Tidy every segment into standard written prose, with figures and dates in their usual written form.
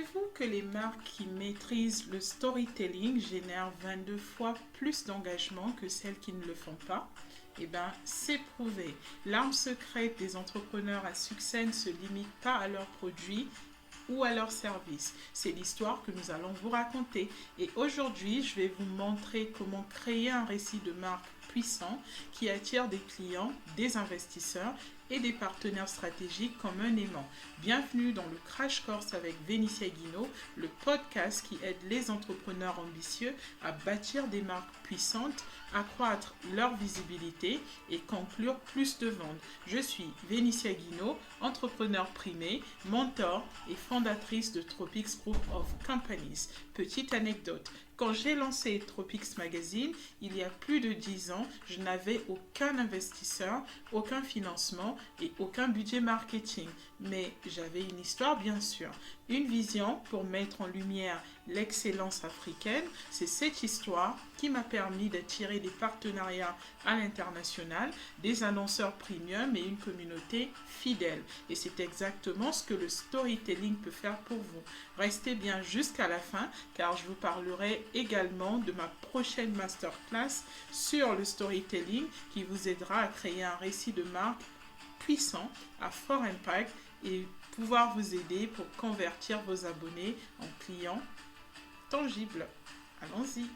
Saviez-vous que les marques qui maîtrisent le storytelling génèrent 22 fois plus d'engagement que celles qui ne le font pas? Eh bien, c'est prouvé. L'arme secrète des entrepreneurs à succès ne se limite pas à leurs produits ou à leurs services. C'est l'histoire que nous allons vous raconter. Et aujourd'hui, je vais vous montrer comment créer un récit de marque puissant qui attire des clients, des investisseurs et des partenaires stratégiques comme un aimant. Bienvenue dans le Crash Course avec Vénitia Guinaud, le podcast qui aide les entrepreneurs ambitieux à bâtir des marques puissantes, accroître leur visibilité et conclure plus de ventes. Je suis Vénitia Guinaud, entrepreneur primé, mentor et fondatrice de Tropics Group of Companies. Petite anecdote, quand j'ai lancé Tropics Magazine, il y a plus de 10 ans, je n'avais aucun investisseur, aucun financement et aucun budget marketing. Mais j'avais une histoire bien sûr, une vision pour mettre en lumière l'excellence africaine. C'est cette histoire qui m'a permis d'attirer des partenariats à l'international, des annonceurs premium et une communauté fidèle. Et c'est exactement ce que le storytelling peut faire pour vous. Restez bien jusqu'à la fin car je vous parlerai également de ma prochaine masterclass sur le storytelling qui vous aidera à créer un récit de marque puissant à fort impact et pouvoir vous aider pour convertir vos abonnés en clients tangibles. Allons-y.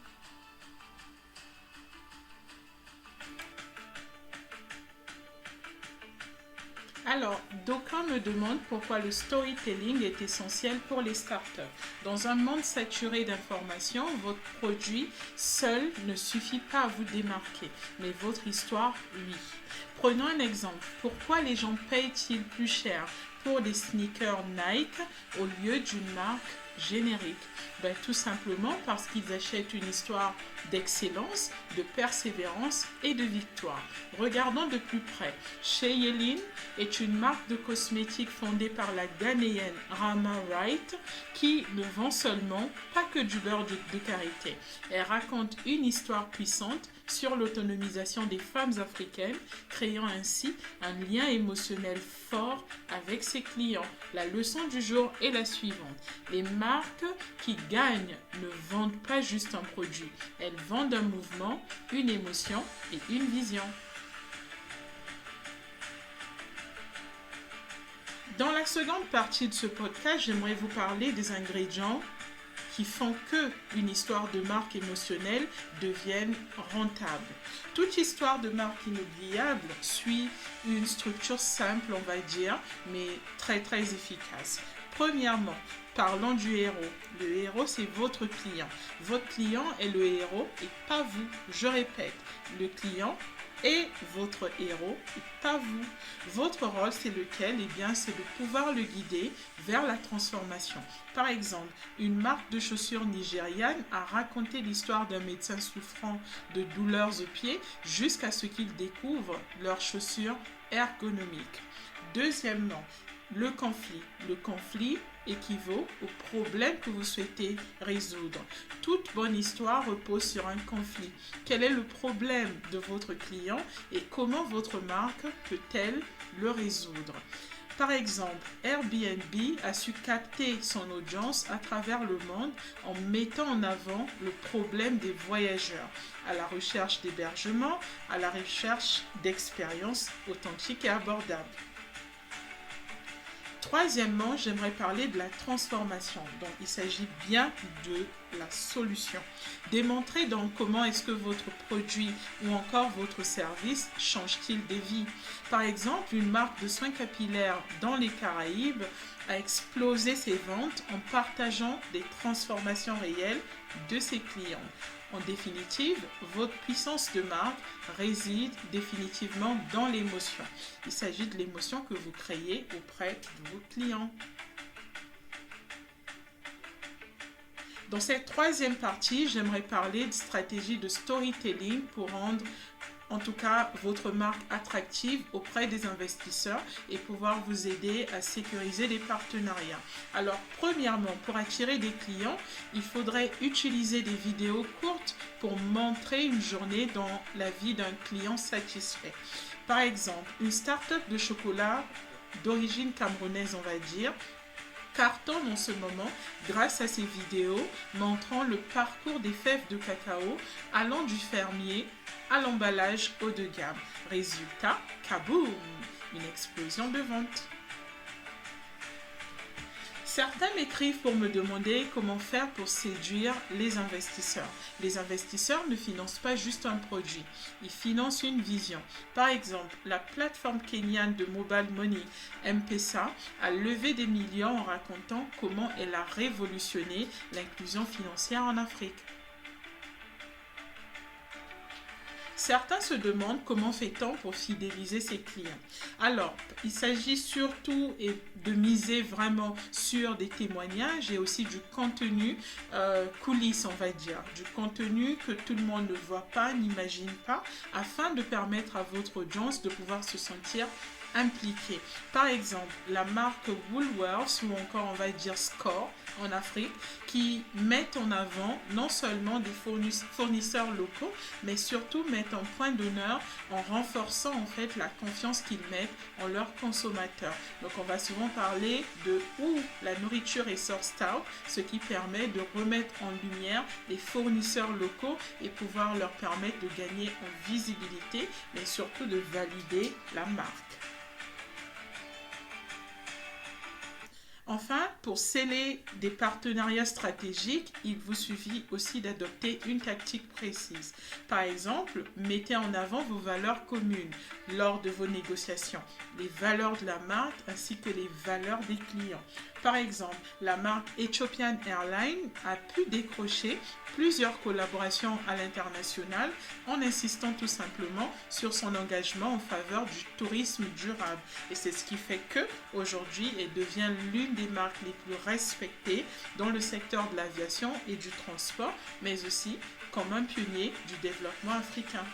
Alors, d'aucuns me demandent pourquoi le storytelling est essentiel pour les startups. Dans un monde saturé d'informations, votre produit seul ne suffit pas à vous démarquer, mais votre histoire, oui. Prenons un exemple. Pourquoi les gens payent-ils plus cher pour des sneakers Nike au lieu d'une marque générique? Tout simplement parce qu'ils achètent une histoire d'excellence, de persévérance et de victoire. Regardons de plus près. Sheyeline est une marque de cosmétiques fondée par la Ghanéenne Rama Wright qui ne vend seulement pas que du beurre de karité. Elle raconte une histoire puissante sur l'autonomisation des femmes africaines, créant ainsi un lien émotionnel fort avec ses clients. La leçon du jour est la suivante. Les marques qui gagnent ne vendent pas juste un produit, elles vendent un mouvement, une émotion et une vision. Dans la seconde partie de ce podcast, j'aimerais vous parler des ingrédients qui font qu'une histoire de marque émotionnelle devienne rentable. Toute histoire de marque inoubliable suit une structure simple, on va dire, mais très très efficace. Premièrement, parlons du héros. Le héros, c'est votre client. Votre client est le héros et pas vous. Je répète, le client est votre héros et pas vous. Votre rôle, c'est lequel? C'est de pouvoir le guider vers la transformation. Par exemple, une marque de chaussures nigériane a raconté l'histoire d'un médecin souffrant de douleurs aux pieds jusqu'à ce qu'il découvre leurs chaussures ergonomiques. Deuxièmement, le conflit. Le conflit équivaut au problème que vous souhaitez résoudre. Toute bonne histoire repose sur un conflit. Quel est le problème de votre client et comment votre marque peut-elle le résoudre? Par exemple, Airbnb a su capter son audience à travers le monde en mettant en avant le problème des voyageurs, à la recherche d'hébergement, à la recherche d'expériences authentiques et abordables. Troisièmement, j'aimerais parler de la transformation. Donc, il s'agit bien de la solution. Démontrer donc comment est-ce que votre produit ou encore votre service change-t-il des vies. Par exemple, une marque de soins capillaires dans les Caraïbes a explosé ses ventes en partageant des transformations réelles de ses clients. En définitive, votre puissance de marque réside définitivement dans l'émotion. Il s'agit de l'émotion que vous créez auprès de vos clients. Dans cette troisième partie, j'aimerais parler de stratégie de storytelling pour rendre en tout cas votre marque attractive auprès des investisseurs et pouvoir vous aider à sécuriser des partenariats. Alors premièrement, pour attirer des clients, il faudrait utiliser des vidéos courtes pour montrer une journée dans la vie d'un client satisfait. Par exemple, une start-up de chocolat d'origine camerounaise, on va dire, cartonne en ce moment grâce à ses vidéos montrant le parcours des fèves de cacao allant du fermier à l'emballage haut de gamme. Résultat, kaboum! Une explosion de vente. Certains m'écrivent pour me demander comment faire pour séduire les investisseurs. Les investisseurs ne financent pas juste un produit, ils financent une vision. Par exemple, la plateforme kenyane de mobile money M-Pesa a levé des millions en racontant comment elle a révolutionné l'inclusion financière en Afrique. Certains se demandent comment fait-on pour fidéliser ses clients. Alors, il s'agit surtout de miser vraiment sur des témoignages et aussi du contenu coulisses, on va dire, du contenu que tout le monde ne voit pas, n'imagine pas, afin de permettre à votre audience de pouvoir se sentir impliqués. Par exemple, la marque Woolworths ou encore on va dire Score en Afrique qui mettent en avant non seulement des fournisseurs locaux mais surtout mettent un point d'honneur en renforçant en fait la confiance qu'ils mettent en leurs consommateurs. Donc on va souvent parler de où la nourriture est sourced out, ce qui permet de remettre en lumière les fournisseurs locaux et pouvoir leur permettre de gagner en visibilité mais surtout de valider la marque. Enfin, pour sceller des partenariats stratégiques, il vous suffit aussi d'adopter une tactique précise. Par exemple, mettez en avant vos valeurs communes lors de vos négociations, les valeurs de la marque ainsi que les valeurs des clients. Par exemple, la marque Ethiopian Airlines a pu décrocher plusieurs collaborations à l'international en insistant tout simplement sur son engagement en faveur du tourisme durable. Et c'est ce qui fait qu'aujourd'hui, elle devient l'une des marques les plus respectées dans le secteur de l'aviation et du transport, mais aussi comme un pionnier du développement africain.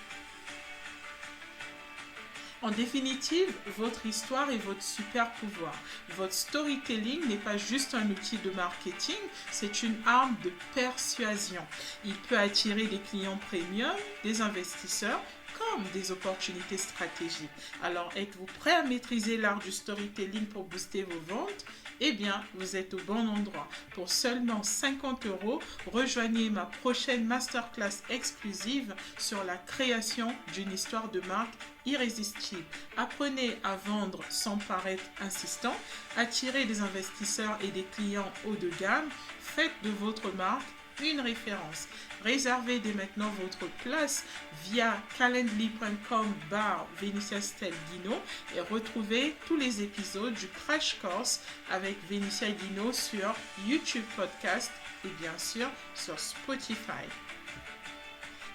En définitive, votre histoire est votre super pouvoir. Votre storytelling n'est pas juste un outil de marketing, c'est une arme de persuasion. Il peut attirer des clients premium, des investisseurs, comme des opportunités stratégiques. Alors, êtes-vous prêt à maîtriser l'art du storytelling pour booster vos ventes? Eh bien, vous êtes au bon endroit. Pour seulement 50 €, rejoignez ma prochaine masterclass exclusive sur la création d'une histoire de marque irrésistible. Apprenez à vendre sans paraître insistant, attirez des investisseurs et des clients haut de gamme, faites de votre marque une référence. Réservez dès maintenant votre place via calendly.com/VeniciaStelGuino et retrouvez tous les épisodes du Crash Course avec Venicia Guino sur YouTube Podcast et bien sûr sur Spotify.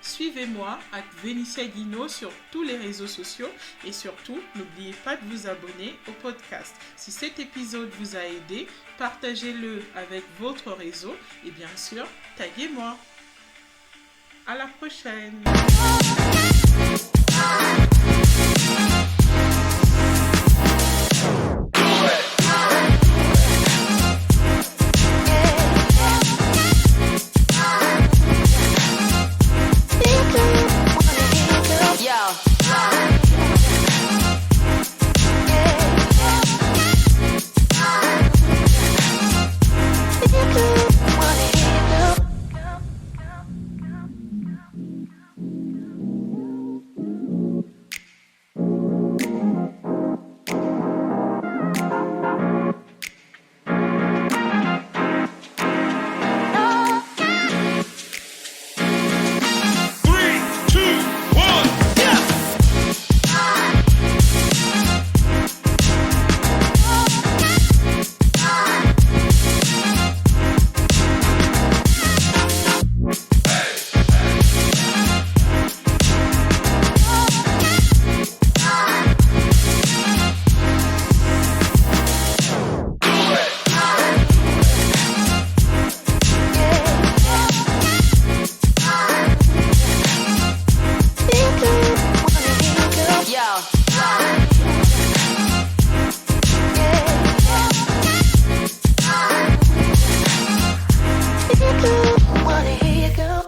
Suivez-moi à Venicia Guino sur tous les réseaux sociaux et surtout, n'oubliez pas de vous abonner au podcast. Si cet épisode vous a aidé, partagez-le avec votre réseau et bien sûr, taguez-moi. À la prochaine! Wanna hear you go.